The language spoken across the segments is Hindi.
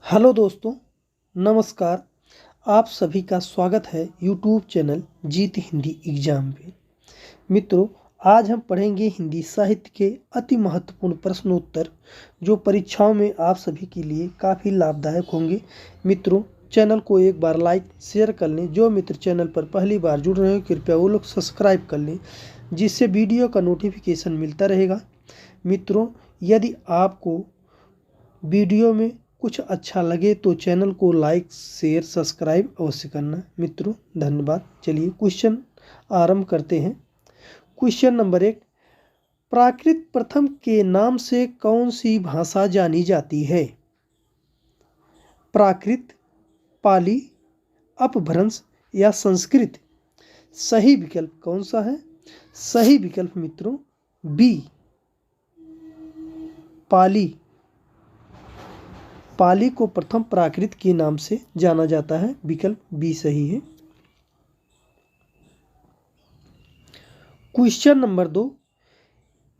हेलो दोस्तों, नमस्कार। आप सभी का स्वागत है यूट्यूब चैनल जीत हिंदी एग्जाम पे। मित्रों, आज हम पढ़ेंगे हिंदी साहित्य के अति महत्वपूर्ण प्रश्नोत्तर जो परीक्षाओं में आप सभी के लिए काफ़ी लाभदायक होंगे। मित्रों, चैनल को एक बार लाइक शेयर कर लें। जो मित्र चैनल पर पहली बार जुड़ रहे हो कृपया वो लोग सब्सक्राइब कर लें, जिससे वीडियो का नोटिफिकेशन मिलता रहेगा। मित्रों, यदि आपको वीडियो में कुछ अच्छा लगे तो चैनल को लाइक शेयर सब्सक्राइब अवश्य करना। मित्रों, धन्यवाद। चलिए क्वेश्चन आरंभ करते हैं। क्वेश्चन नंबर 1, प्राकृत प्रथम के नाम से कौन सी भाषा जानी जाती है? प्राकृत, पाली, अपभ्रंश या संस्कृत? सही विकल्प कौन सा है? सही विकल्प मित्रों बी, पाली। पाली को प्रथम प्राकृत के नाम से जाना जाता है। विकल्प बी सही है। क्वेश्चन नंबर 2,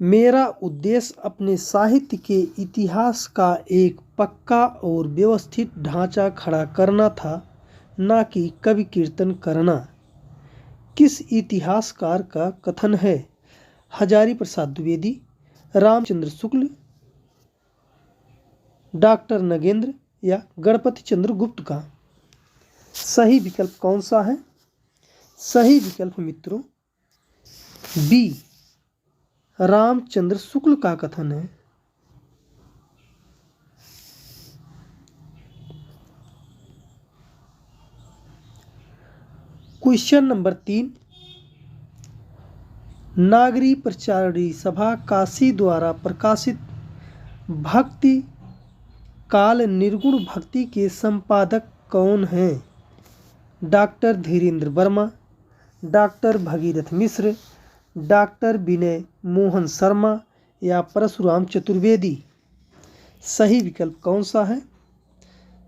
मेरा उद्देश्य अपने साहित्य के इतिहास का एक पक्का और व्यवस्थित ढांचा खड़ा करना था, न कि कवि कीर्तन करना। किस इतिहासकार का कथन है? हजारी प्रसाद द्विवेदी, रामचंद्र शुक्ल, डॉक्टर नगेंद्र या गणपति चंद्र गुप्त का? सही विकल्प कौन सा है? सही विकल्प मित्रों बी, रामचंद्र शुक्ल का कथन है। क्वेश्चन नंबर 3, नागरी प्रचारणी सभा काशी द्वारा प्रकाशित भक्ति काल निर्गुण भक्ति के संपादक कौन हैं? डॉक्टर धीरेन्द्र वर्मा, डॉक्टर भगीरथ मिश्र, डॉक्टर विनय मोहन शर्मा या परशुराम चतुर्वेदी? सही विकल्प कौन सा है?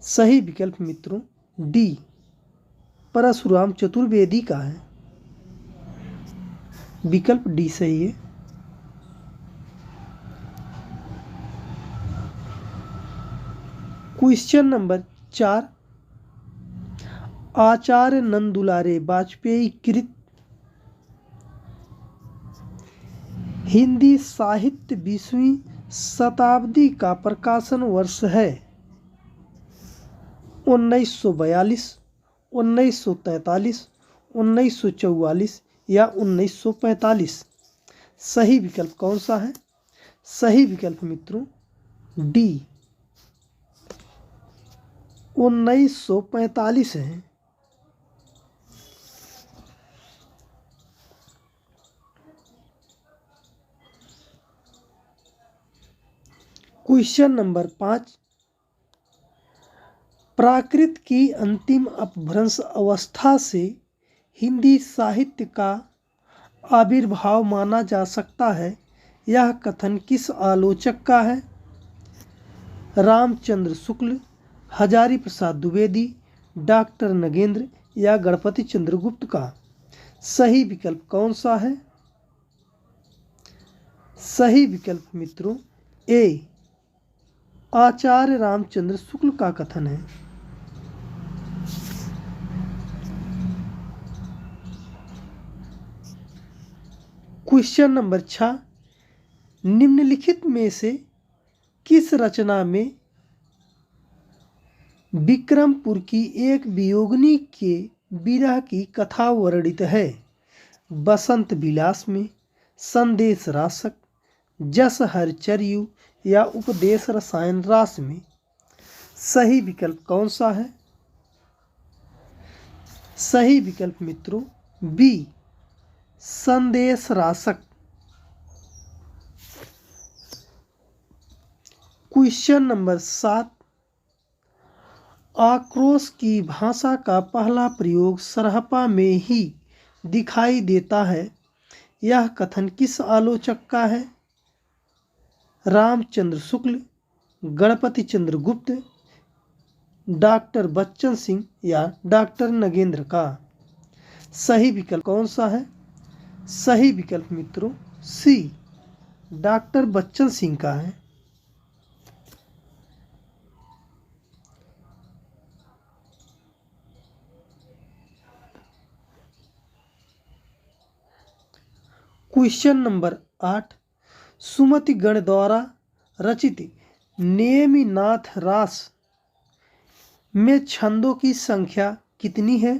सही विकल्प मित्रों डी, परशुराम चतुर्वेदी का है। विकल्प डी सही है। क्वेश्चन नंबर 4, आचार्य नंदुलारे वाजपेयी कृत हिंदी साहित्य 20वीं शताब्दी का प्रकाशन वर्ष है? 1942, 1943, 1944 या 1945? सही विकल्प कौन सा है? सही विकल्प मित्रों डी, 1945 है। क्वेश्चन नंबर 5, प्राकृत की अंतिम अपभ्रंश अवस्था से हिंदी साहित्य का आविर्भाव माना जा सकता है, यह कथन किस आलोचक का है? रामचंद्र शुक्ल, हजारी प्रसाद द्विवेदी, डॉक्टर नगेंद्र या गणपति चंद्र गुप्त का? सही विकल्प कौन सा है? सही विकल्प मित्रों ए, आचार्य रामचंद्र शुक्ल का कथन है। क्वेश्चन नंबर 6, निम्नलिखित में से किस रचना में विक्रमपुर की एक वियोगिनी के विरह की कथा वर्णित है? बसंत विलास में, संदेश रासक, जस हर चरयु या उपदेश रसायन रास में? सही विकल्प कौन सा है? सही विकल्प मित्रों बी, संदेश रासक। क्वेश्चन नंबर 7, आक्रोश की भाषा का पहला प्रयोग सरहपा में ही दिखाई देता है, यह कथन किस आलोचक का है? रामचंद्र शुक्ल, गणपति चंद्र गुप्त, डॉक्टर बच्चन सिंह या डॉक्टर नगेंद्र का? सही विकल्प कौन सा है? सही विकल्प मित्रों सी, डॉक्टर बच्चन सिंह का है। क्वेश्चन नंबर 8, सुमति गण द्वारा रचित नेमिनाथ रास में छंदों की संख्या कितनी है?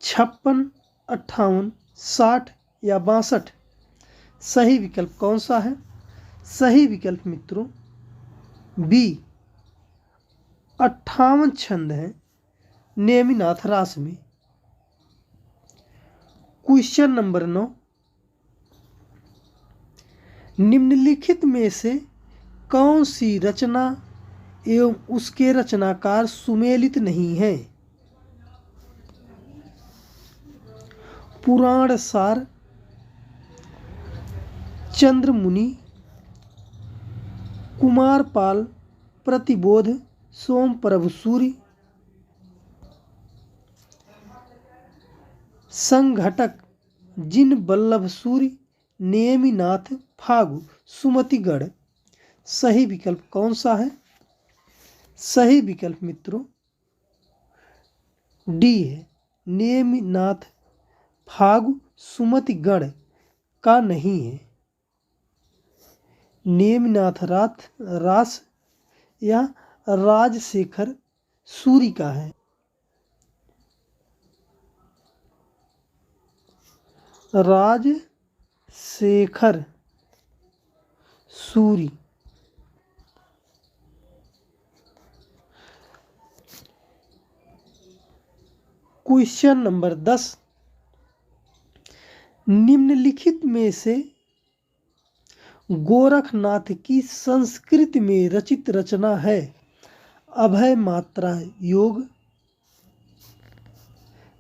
56, 58, 60 या 62? सही विकल्प कौन सा है? सही विकल्प मित्रों बी 58 छंद हैं नेमिनाथ रास में। क्वेश्चन नंबर 9, निम्नलिखित में से कौन सी रचना एवं उसके रचनाकार सुमेलित नहीं है? पुराण सार, चंद्रमुनि, कुमारपाल प्रतिबोध, सोम प्रभु सूरि, संघटक जिन बल्लभ सूरि, नेमिनाथ फागु सुमतिगढ़? सही विकल्प कौन सा है? सही विकल्प मित्रों डी है, नेमिनाथ फागु सुमतिगढ़ का नहीं है। नेमिनाथ रास या राजशेखर सूरि का है। राजशेखर सूरि। क्वेश्चन नंबर 10, निम्नलिखित में से गोरखनाथ की संस्कृत में रचित रचना है? अभय मात्रा योग,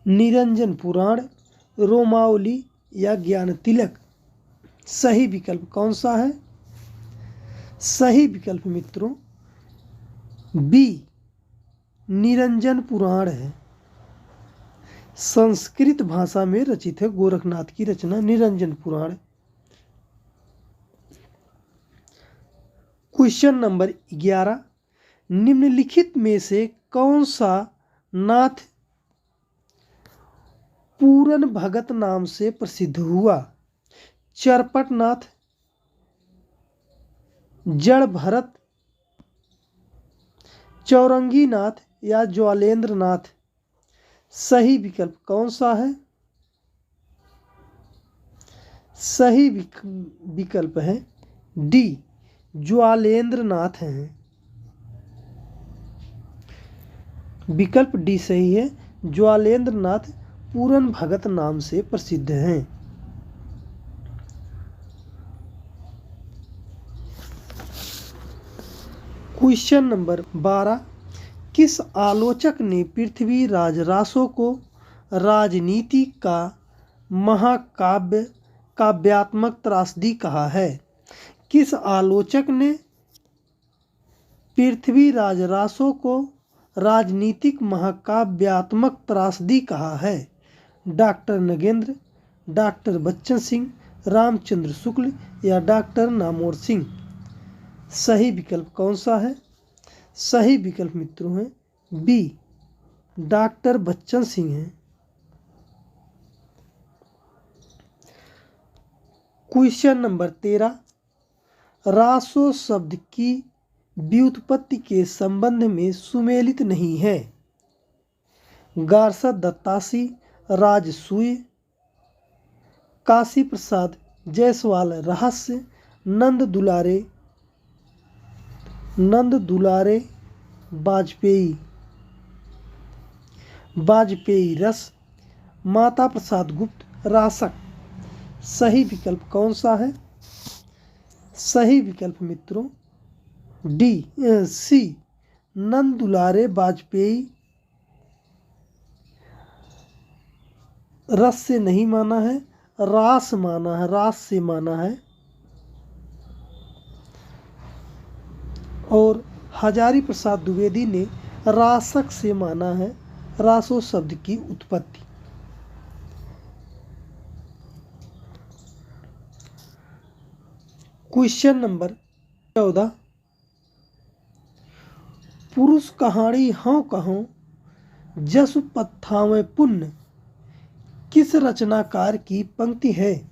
निरंजन पुराण, रोमावली या ज्ञान तिलक? सही विकल्प कौन सा है? सही विकल्प मित्रों बी निरंजन पुराण है। संस्कृत भाषा में रचित है गोरखनाथ की रचना निरंजन पुराण। क्वेश्चन नंबर 11, निम्नलिखित में से कौन सा नाथ पूरन भगत नाम से प्रसिद्ध हुआ? चरपट नाथ, जड़ भरत, चौरंगी नाथ या ज्वालेंद्र नाथ? सही विकल्प कौन सा है? सही विकल्प है डी ज्वालेंद्र नाथ हैं। विकल्प डी सही है, ज्वालेंद्र नाथ पूरन भगत नाम से प्रसिद्ध हैं। क्वेश्चन नंबर 12, किस आलोचक ने पृथ्वीराज रासो को राजनीति का महाकाव्य काव्यात्मक त्रासदी कहा है? किस आलोचक ने पृथ्वीराज रासो को राजनीतिक महाकाव्यात्मक त्रासदी कहा है? डॉक्टर नगेंद्र, डॉक्टर बच्चन सिंह, रामचंद्र शुक्ल या डॉक्टर नामोर सिंह? सही विकल्प कौन सा है? सही विकल्प मित्रों है बी डॉक्टर बच्चन सिंह हैं। क्वेश्चन नंबर 13, रासो शब्द की व्युत्पत्ति के संबंध में सुमेलित नहीं है? गारसद दत्तासी, राजसूय, काशी प्रसाद जायसवाल रहस्य, नंद दुलारे वाजपेयी रस, माता प्रसाद गुप्त रासक? सही विकल्प कौन सा है? सही विकल्प मित्रों डी सी नंद दुलारे वाजपेयी रस से नहीं माना है, रास माना है, रास से माना है। और हजारी प्रसाद द्विवेदी ने रासक से माना है रासो शब्द की उत्पत्ति। क्वेश्चन नंबर 14, पुरुष कहानी हाँ कहो जसु पत्थावे पुण्य किस रचनाकार की पंक्ति है?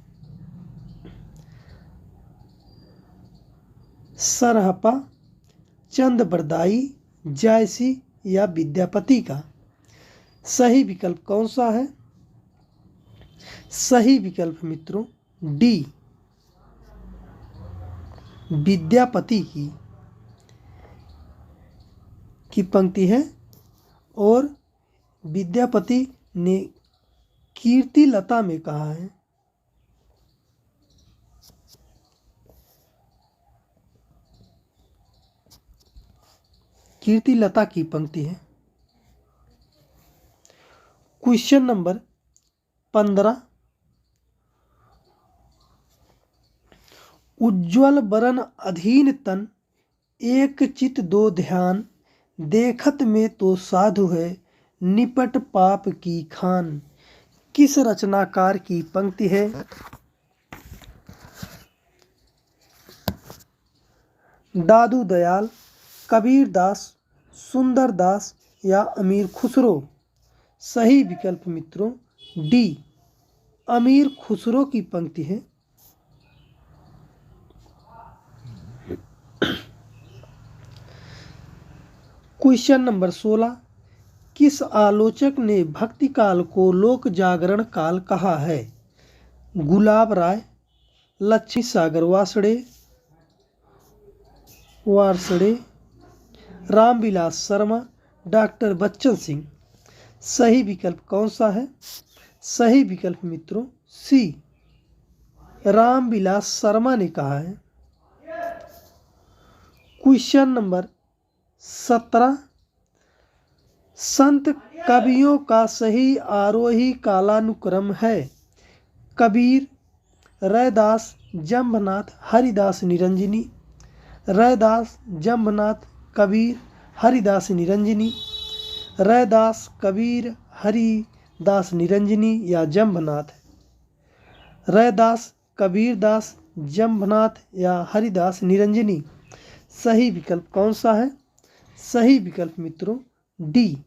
सरहपा, चंद बरदाई, जायसी या विद्यापति का? सही विकल्प कौन सा है? सही विकल्प मित्रों डी, विद्यापति की पंक्ति है। और विद्यापति ने कीर्तिलता में कहा है। कीर्तिलता की पंक्ति है। क्वेश्चन नंबर 15, उज्ज्वल बरन अधीन तन, एक चित दो ध्यान, देखत में तो साधु है, निपट पाप की खान। किस रचनाकार की पंक्ति है? दादू दयाल, कबीर दास, सुंदर दास या अमीर खुसरो? सही विकल्प मित्रों डी, अमीर खुसरो की पंक्ति है। क्वेश्चन नंबर 16, किस आलोचक ने भक्ति काल को लोक जागरण काल कहा है? गुलाब राय, लक्ष्मी सागर वारसड़े, रामविलास शर्मा, डॉक्टर बच्चन सिंह? सही विकल्प कौन सा है? सही विकल्प मित्रों सी, रामविलास शर्मा ने कहा है। क्वेश्चन नंबर 17, संत कवियों का सही आरोही कालानुक्रम है? कबीर, रैदास, जंभनाथ, हरिदास निरंजनी? रैदास, जंभनाथ, कबीर, हरिदास निरंजनी? रैदास, कबीर, हरिदास निरंजनी या जंभनाथ? रैदास, कबीरदास, जंभनाथ या हरिदास निरंजनी? सही विकल्प कौन सा है? सही विकल्प मित्रों डी,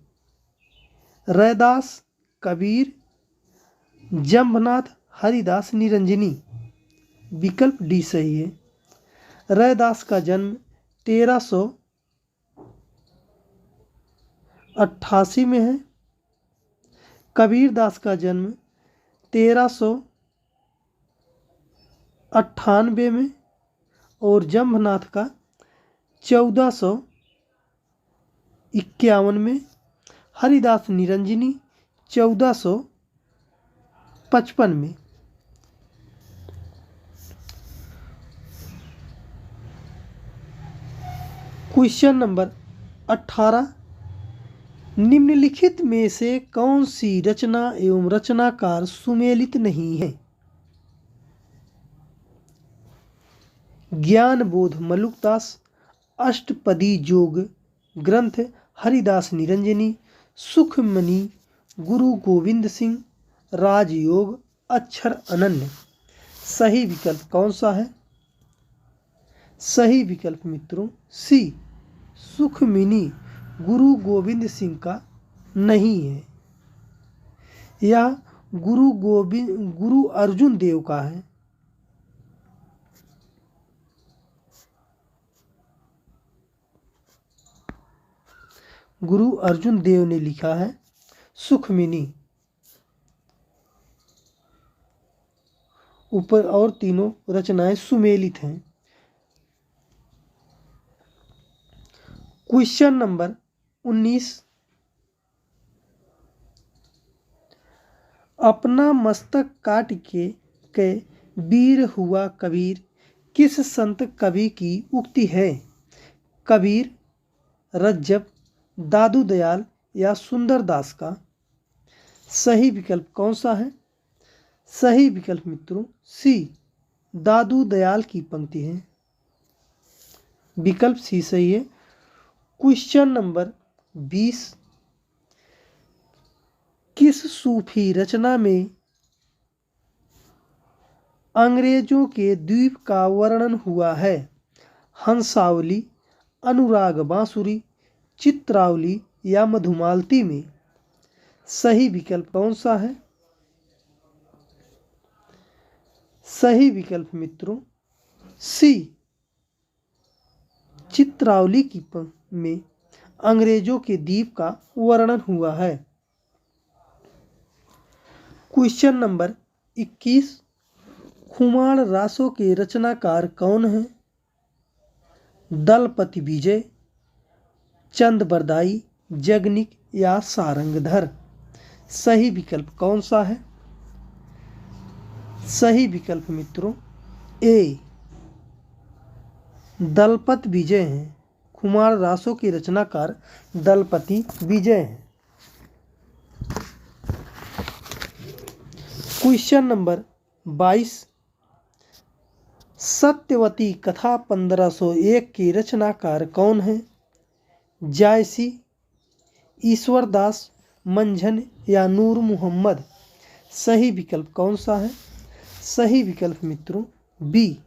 रैदास, कबीर, जंभनाथ, हरिदास निरंजनी। विकल्प डी सही है। रैदास का जन्म 1388 में है। कबीरदास का जन्म 1398 में और जंभनाथ का 1451 में। हरिदास निरंजनी 1455 में। क्वेश्चन नंबर 18, निम्नलिखित में से कौन सी रचना एवं रचनाकार सुमेलित नहीं है? ज्ञान बोध मलुकदास, अष्टपदी जोग ग्रंथ हरिदास निरंजनी, सुखमणि गुरु गोविंद सिंह, राजयोग अक्षर अनन्य? सही विकल्प कौन सा है? सही विकल्प मित्रों सी, सुखमणि गुरु गोविंद सिंह का नहीं है। यह गुरु अर्जुन देव का है। गुरु अर्जुन देव ने लिखा है सुखमणि। ऊपर और तीनों रचनाएं सुमेलित हैं। क्वेश्चन नंबर 19, अपना मस्तक काट के वीर हुआ कबीर किस संत कवि की उक्ति है? कबीर, रज्जब, दादू दयाल या सुंदरदास का? सही विकल्प कौन सा है? सही विकल्प मित्रों सी, दादू दयाल की पंक्ति है। विकल्प सी सही है। क्वेश्चन नंबर 20, किस सूफी रचना में अंग्रेजों के द्वीप का वर्णन हुआ है? हंसावली, अनुराग बांसुरी, चित्रावली या मधुमालती में? सही विकल्प कौन सा है? सही विकल्प मित्रों सी। चित्रावली में अंग्रेजों के द्वीप का वर्णन हुआ है। क्वेश्चन नंबर 21, खुमार रासों के रचनाकार कौन हैं? दलपति विजय, चंद बरदाई, जगनिक या सारंगधर। सही विकल्प कौन सा है? सही विकल्प मित्रों ए, दलपति विजय हैं। खुमार रासों के रचनाकार दलपति विजय हैं। क्वेश्चन नंबर 22, सत्यवती कथा 1501 के रचनाकार कौन हैं? जायसी, ईश्वरदास, मंझन या नूर मोहम्मद। सही विकल्प कौन सा है? सही विकल्प मित्रों बी,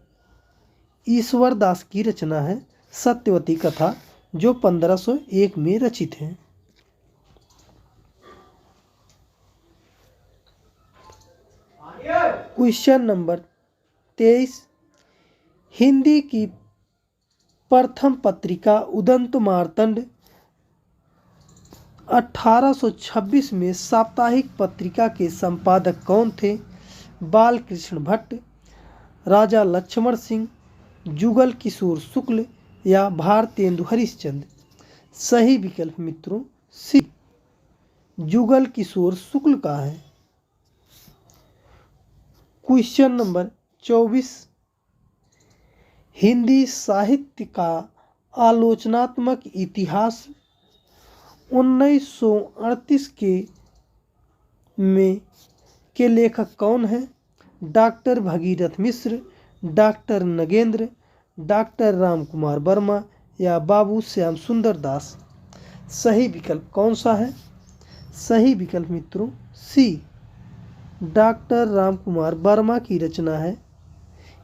ईश्वरदास की रचना है सत्यवती कथा, जो 1501 में रचित है। क्वेश्चन नंबर 23, हिंदी की प्रथम पत्रिका उदंत मार्तंड 1826 में साप्ताहिक पत्रिका के संपादक कौन थे? बालकृष्ण भट्ट, राजा लक्ष्मण सिंह, जुगल किशोर शुक्ल या भारतेंदु हरिश्चंद्र। सही विकल्प मित्रों सी, जुगल किशोर शुक्ल का है। क्वेश्चन नंबर 24, हिंदी साहित्य का आलोचनात्मक इतिहास 1938 के लेखक कौन हैं? डॉक्टर भगीरथ मिश्र, डॉक्टर नगेंद्र, डॉक्टर राम कुमार वर्मा या बाबू श्याम सुंदर दास। सही विकल्प कौन सा है? सही विकल्प मित्रों सी, डॉक्टर राम कुमार वर्मा की रचना है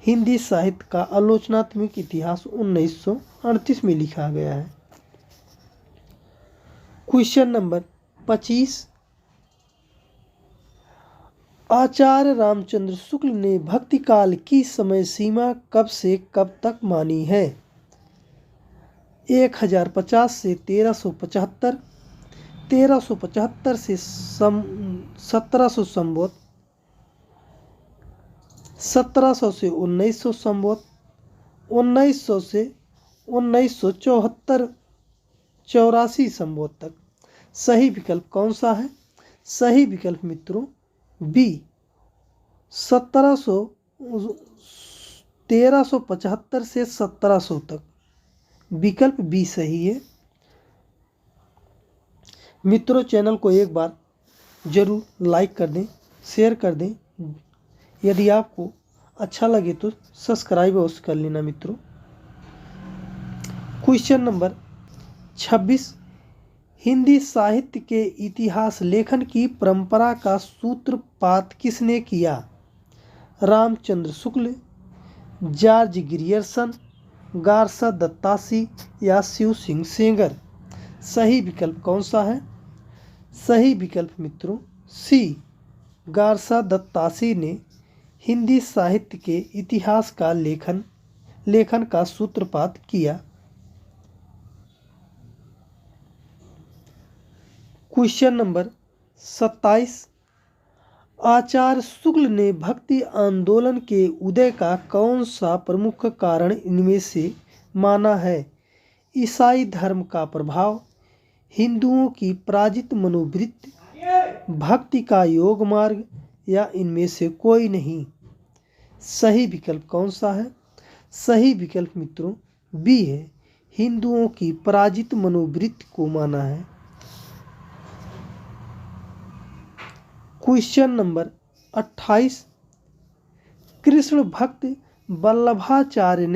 हिंदी साहित्य का आलोचनात्मक इतिहास 1938 में लिखा गया है। क्वेश्चन नंबर 25, आचार्य रामचंद्र शुक्ल ने भक्ति काल की समय सीमा कब से कब तक मानी है? 1050 से 1375, 1375 से 1700 संवत, 1700 से 1900 संवत, 1900 से 1974 84 संवत तक। सही विकल्प कौन सा है? सही विकल्प मित्रों बी, 1375 से 1700 तक। विकल्प बी सही है। मित्रों चैनल को एक बार जरूर लाइक कर दें, शेयर कर दें। यदि आपको अच्छा लगे तो सब्सक्राइब अवश्य कर लेना मित्रों। क्वेश्चन नंबर 26, हिंदी साहित्य के इतिहास लेखन की परंपरा का सूत्रपात किसने किया? रामचंद्र शुक्ल, जॉर्ज ग्रियर्सन, गारसा दत्तासी या शिव सिंह सेंगर। सही विकल्प कौन सा है? सही विकल्प मित्रों सी, गारसा दत्तासी ने हिंदी साहित्य के इतिहास का लेखन का सूत्रपात किया। क्वेश्चन नंबर 27, आचार्य शुक्ल ने भक्ति आंदोलन के उदय का कौन सा प्रमुख कारण इनमें से माना है? ईसाई धर्म का प्रभाव, हिंदुओं की पराजित मनोवृत्ति, भक्ति का योग मार्ग या इनमें से कोई नहीं। सही विकल्प कौन सा है? सही विकल्प मित्रों बी है, हिंदुओं की पराजित मनोवृत्ति को माना है। क्वेश्चन नंबर 28, कृष्ण भक्त वल्लभाचार्य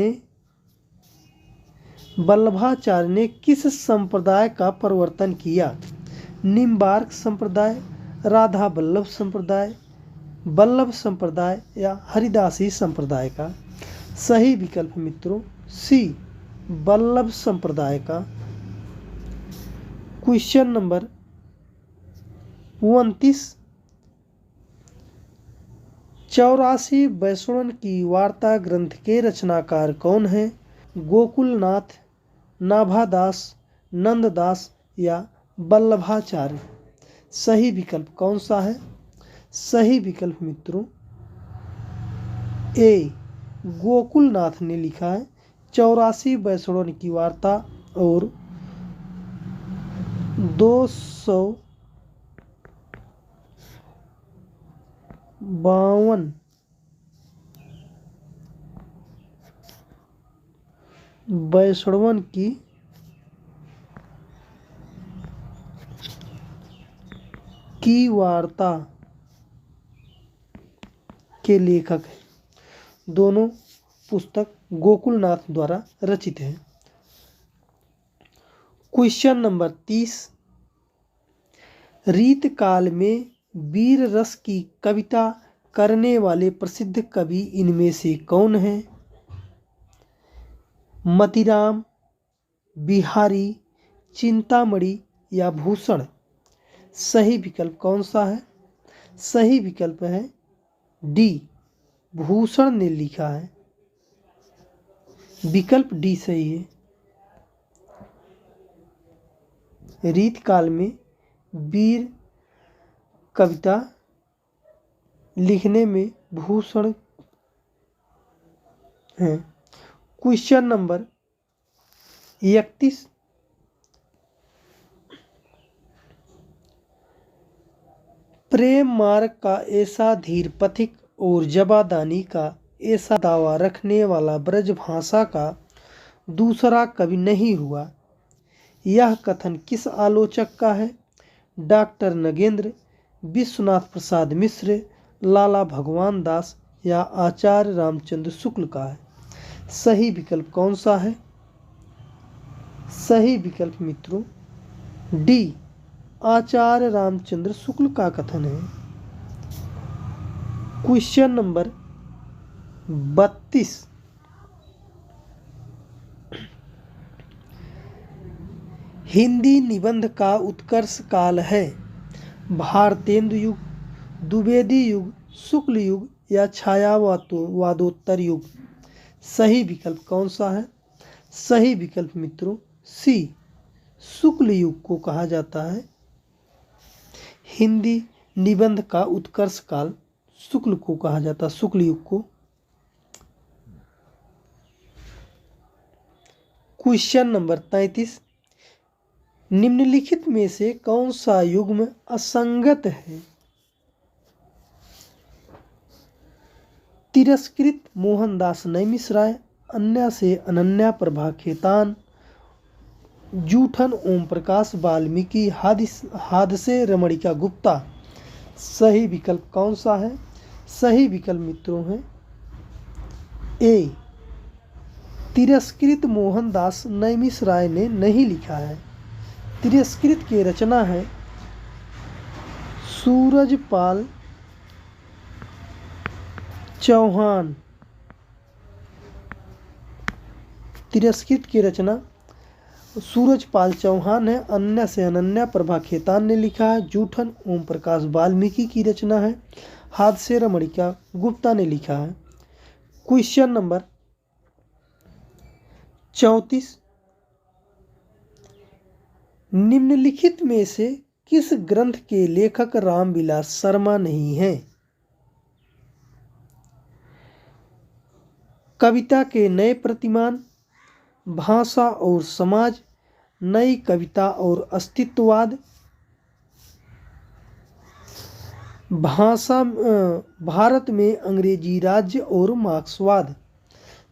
ने किस संप्रदाय का प्रवर्तन किया? निम्बार्क संप्रदाय, राधा वल्लभ संप्रदाय या हरिदासी संप्रदाय का। सही विकल्प मित्रों सी, वल्लभ संप्रदाय का। क्वेश्चन नंबर 29, 84 वैष्णवन की वार्ता ग्रंथ के रचनाकार कौन हैं? गोकुलनाथ, नाभादास, नंददास या वल्लभाचार्य? सही विकल्प कौन सा है? सही विकल्प मित्रों ए गोकुलनाथ ने लिखा है 84 वैष्णवन की वार्ता और 252 वैष्णवन की वार्ता के लेखक हैं। दोनों पुस्तक गोकुलनाथ द्वारा रचित है। Question number 30। रीत काल में वीर रस की कविता करने वाले प्रसिद्ध कवि इनमें से कौन है? मतीराम, बिहारी, चिंतामणि या भूषण? सही विकल्प कौन सा है? सही विकल्प है डी, भूषण ने लिखा है। विकल्प डी सही है। रीत काल में वीर कविता लिखने में भूषण है। Question number 31। प्रेम मार्ग का ऐसा धीर पथिक और जबादानी का ऐसा दावा रखने वाला ब्रजभाषा का दूसरा कवि नहीं हुआ, यह कथन किस आलोचक का है? डॉक्टर नगेंद्र, विश्वनाथ प्रसाद मिश्र, लाला भगवान दास या आचार्य रामचंद्र शुक्ल का है? सही विकल्प कौन सा है? सही विकल्प मित्रों डी, आचार्य रामचंद्र शुक्ल का कथन है। Question number 32। हिंदी निबंध का उत्कर्ष काल है भारतेंदु युग, द्विवेदी युग, शुक्ल युग या छायावादोत्तर युग? सही विकल्प कौन सा है? सही विकल्प मित्रों सी, शुक्ल युग को कहा जाता है। हिंदी निबंध का उत्कर्ष काल शुक्ल को कहा जाता है, शुक्ल युग को। Question number 33। निम्नलिखित में से कौन सा युग्म असंगत है? तिरस्कृत मोहनदास नैमिषराय, अन्या से अनन्या प्रभा खेतान, जूठन ओम प्रकाश वाल्मीकि, हादसे रमणिका गुप्ता? सही विकल्प कौन सा है? सही विकल्प मित्रों है ए, तिरस्कृत मोहनदास नैमिषराय ने नहीं लिखा है। तिरस्कृत की रचना है सूरजपाल चौहान। तिरस्कृत की रचना सूरजपाल चौहान है। अन्य से अनन्या प्रभा खेतान ने लिखा है। जूठन ओम प्रकाश वाल्मीकि की रचना है। हादसे रमणिका गुप्ता ने लिखा है। Question number 34। निम्नलिखित में से किस ग्रंथ के लेखक रामविलास शर्मा नहीं हैं? कविता के नए प्रतिमान, भाषा और समाज, नई कविता और अस्तित्ववाद, भारत में अंग्रेजी राज्य और मार्क्सवाद?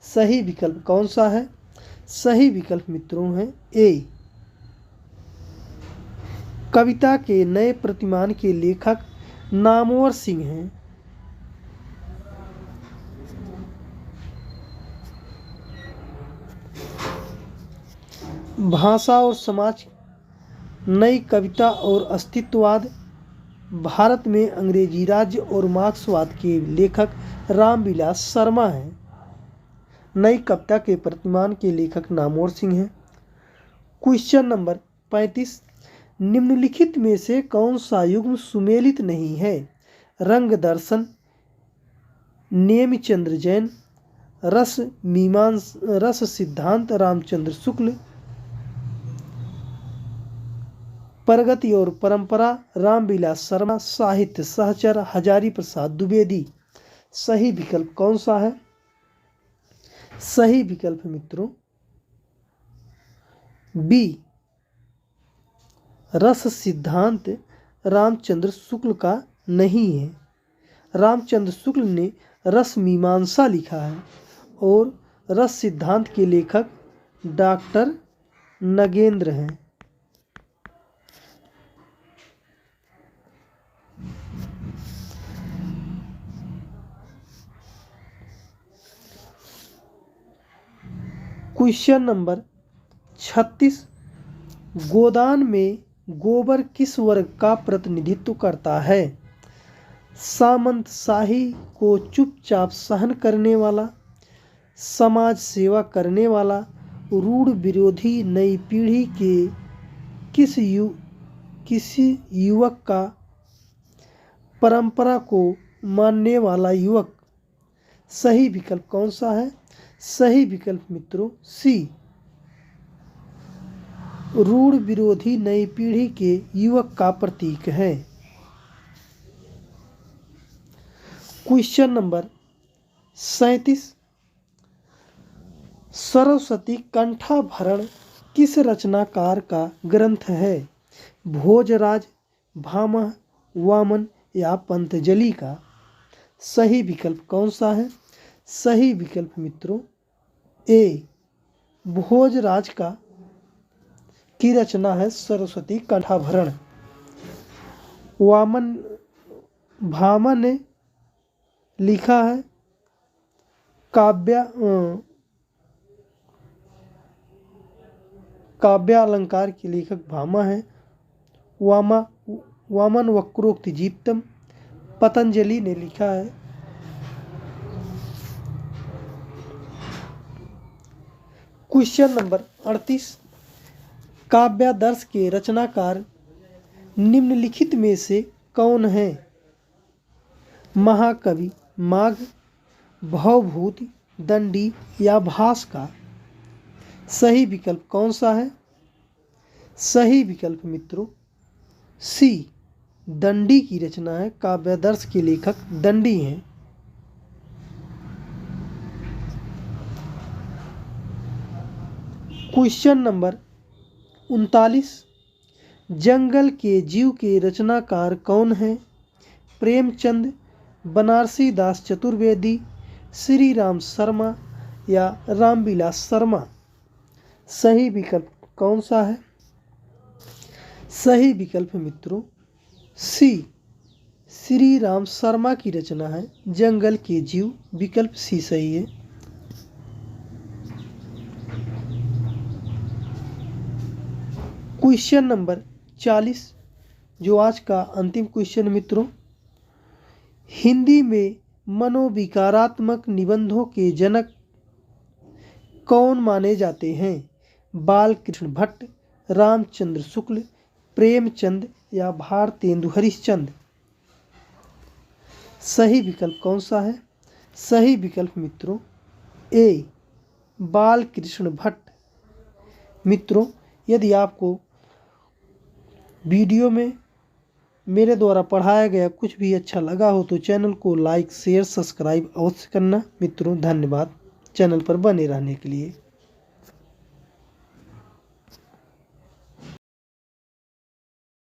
सही विकल्प कौन सा है? सही विकल्प मित्रों है ए, कविता के नए प्रतिमान के लेखक नामवर सिंह हैं। भाषा और समाज, नई कविता और अस्तित्ववाद, भारत में अंग्रेजी राज्य और मार्क्सवाद के लेखक रामविलास शर्मा हैं। नई कविता के प्रतिमान के लेखक नामवर सिंह हैं। Question number 35। निम्नलिखित में से कौन सा युग्म सुमेलित नहीं है? रंग दर्शन, नेमिचंद्र जैन, रस सिद्धांत रामचंद्र शुक्ल, प्रगति और परंपरा रामविलास शर्मा, साहित्य सहचर हजारी प्रसाद द्विवेदी। सही विकल्प कौन सा है? सही विकल्प मित्रों बी, रस सिद्धांत रामचंद्र शुक्ल का नहीं है। रामचंद्र शुक्ल ने रस मीमांसा लिखा है और रस सिद्धांत के लेखक डॉक्टर नगेंद्र हैं। क्वेश्चन नंबर 36, गोदान में गोबर किस वर्ग का प्रतिनिधित्व करता है? सामंतशाही को चुपचाप सहन करने वाला, समाज सेवा करने वाला, रूढ़ विरोधी नई पीढ़ी के किसी युवक का, परंपरा को मानने वाला युवक। सही विकल्प कौन सा है? सही विकल्प मित्रों सी, रूढ़ विरोधी नई पीढ़ी के युवक का प्रतीक है। क्वेश्चन नंबर 37, सरस्वती कंठाभरण किस रचनाकार का ग्रंथ है? भोजराज, भामह, वामन या पंतजलि का? सही विकल्प कौन सा है? सही विकल्प मित्रों ए, भोजराज की रचना है सरस्वती कंठाभरण। भामह ने लिखा है काव्य अलंकार के लेखक भामह है। वामन वक्रोक्ति जीवितम पतंजलि ने लिखा है। क्वेश्चन नंबर 38, काव्यादर्श के रचनाकार निम्नलिखित में से कौन है? महाकवि, माघ, भवभूति, दंडी या भास का? सही विकल्प कौन सा है? सही विकल्प मित्रों सी, दंडी की रचना है। काव्यादर्श के लेखक दंडी हैं। क्वेश्चन नंबर 39, जंगल के जीव के रचनाकार कौन है? प्रेमचंद, बनारसी दास चतुर्वेदी, श्री राम शर्मा या रामविलास शर्मा? सही विकल्प कौन सा है? सही विकल्प मित्रों सी, श्री राम शर्मा की रचना है जंगल के जीव। विकल्प सी सही है। क्वेश्चन नंबर 40, जो आज का अंतिम क्वेश्चन मित्रों, हिंदी में मनोविकारात्मक निबंधों के जनक कौन माने जाते हैं? बालकृष्ण भट्ट, रामचंद्र शुक्ल, प्रेमचंद या भारतेंदु हरिश्चंद्र? सही विकल्प कौन सा है? सही विकल्प मित्रों ए, बालकृष्ण भट्ट। मित्रों, यदि आपको वीडियो में मेरे द्वारा पढ़ाया गया कुछ भी अच्छा लगा हो तो चैनल को लाइक, शेयर, सब्सक्राइब अवश्य करना। मित्रों धन्यवाद चैनल पर बने रहने के लिए।